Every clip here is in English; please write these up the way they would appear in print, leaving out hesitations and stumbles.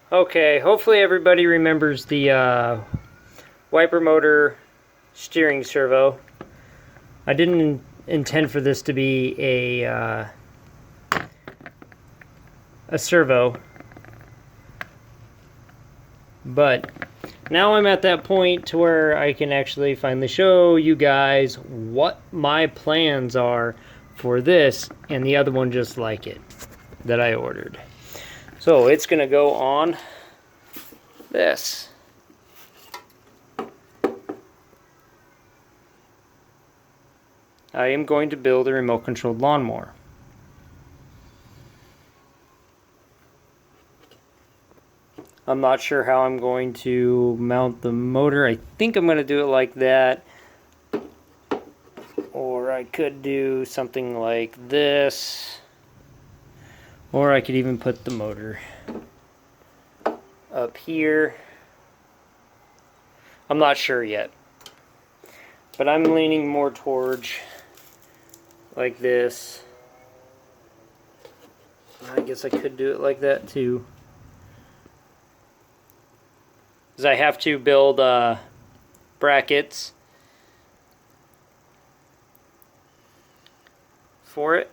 Okay, hopefully everybody remembers the wiper motor steering servo. I didn't intend for this to be a servo, but now I'm at that point to where I can actually finally show you guys what my plans are for this and the other one just like it that I ordered. So it's gonna go on this. I am going to build a remote controlled lawnmower. I'm not sure how I'm going to mount the motor. I think I'm going to do it like that. Or I could do something like this. Or I could even put the motor up here. I'm not sure yet. But I'm leaning more towards like this. I guess I could do it like that too. Because I have to build brackets for it.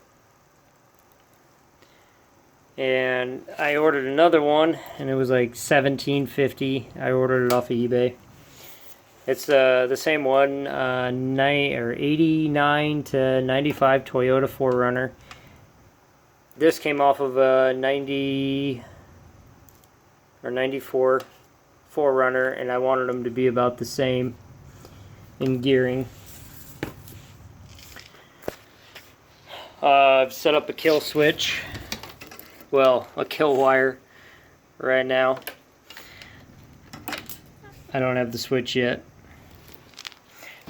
And I ordered another one, and it was like $17.50. I ordered it off of eBay. It's the same one, 89 to 95 Toyota 4Runner. This came off of a 90 or 94 4Runner, and I wanted them to be about the same in gearing. I've set up a kill switch. Well, a kill wire right now. I don't have the switch yet.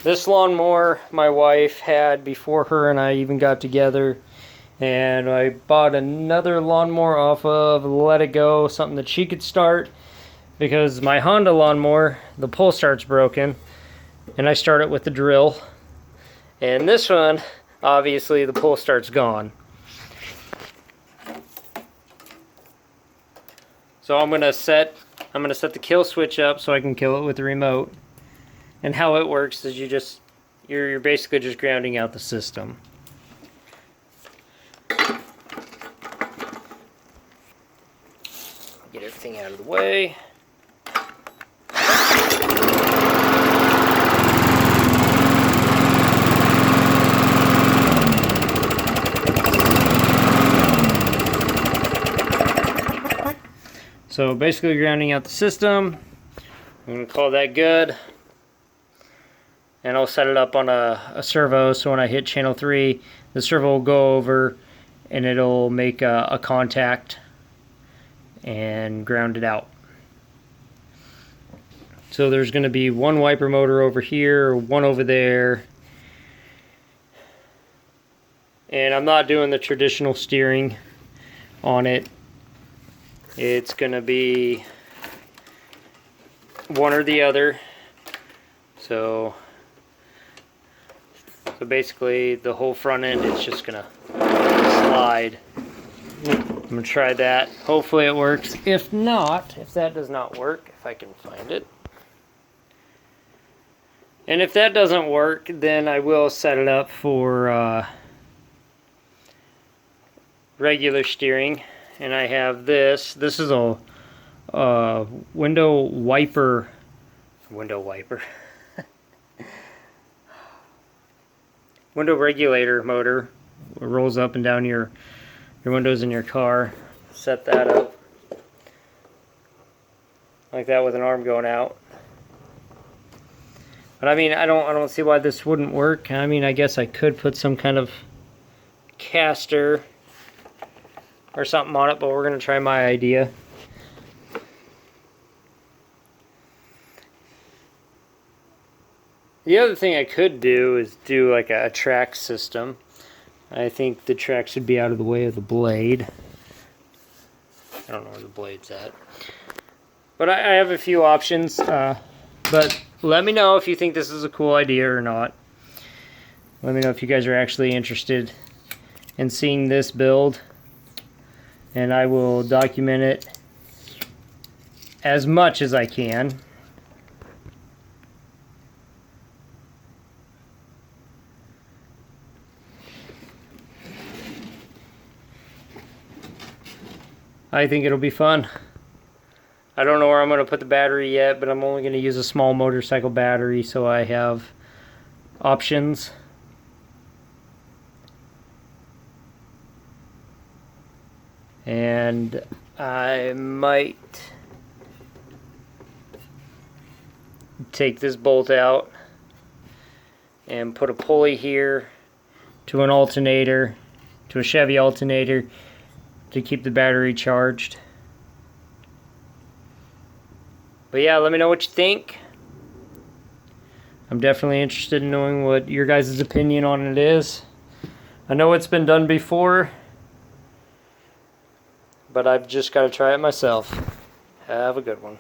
This lawnmower my wife had before her and I even got together, and I bought another lawnmower off of Let It Go, something that she could start, because my Honda lawnmower, the pull start's broken, and I start it with the drill. And this one, obviously the pull start's gone. So I'm gonna set the kill switch up so I can kill it with the remote. And how it works is you're basically just grounding out the system. Get everything out of the way. So basically grounding out the system. I'm going to call that good. And I'll set it up on a servo, so when I hit channel 3, the servo will go over and it'll make a contact and ground it out. So there's going to be one wiper motor over here, one over there. And I'm not doing the traditional steering on it. It's going to be one or the other. So basically the whole front end is just going to slide. I'm going to try that. Hopefully it works. If not, if that does not work, if I can find it. And if that doesn't work, then I will set it up for regular steering. And I have this. This is a window wiper. Window regulator motor. It rolls up and down your windows in your car. Set that up like that with an arm going out. But I mean, I don't see why this wouldn't work. I mean, I guess I could put some kind of caster or something on it, but we're going to try my idea. The other thing I could do is do like a track system. I think the track should be out of the way of the blade. I don't know where the blade's at. But I have a few options. But let me know if you think this is a cool idea or not. Let me know if you guys are actually interested in seeing this build. And I will document it as much as I can. I think it'll be fun. I don't know where I'm going to put the battery yet, but I'm only going to use a small motorcycle battery so I have options. And I might take this bolt out and put a pulley here to an alternator, to a Chevy alternator, to keep the battery charged. But yeah, let me know what you think. I'm definitely interested in knowing what your guys' opinion on it is. I know it's been done before, but I've just got to try it myself. Have a good one.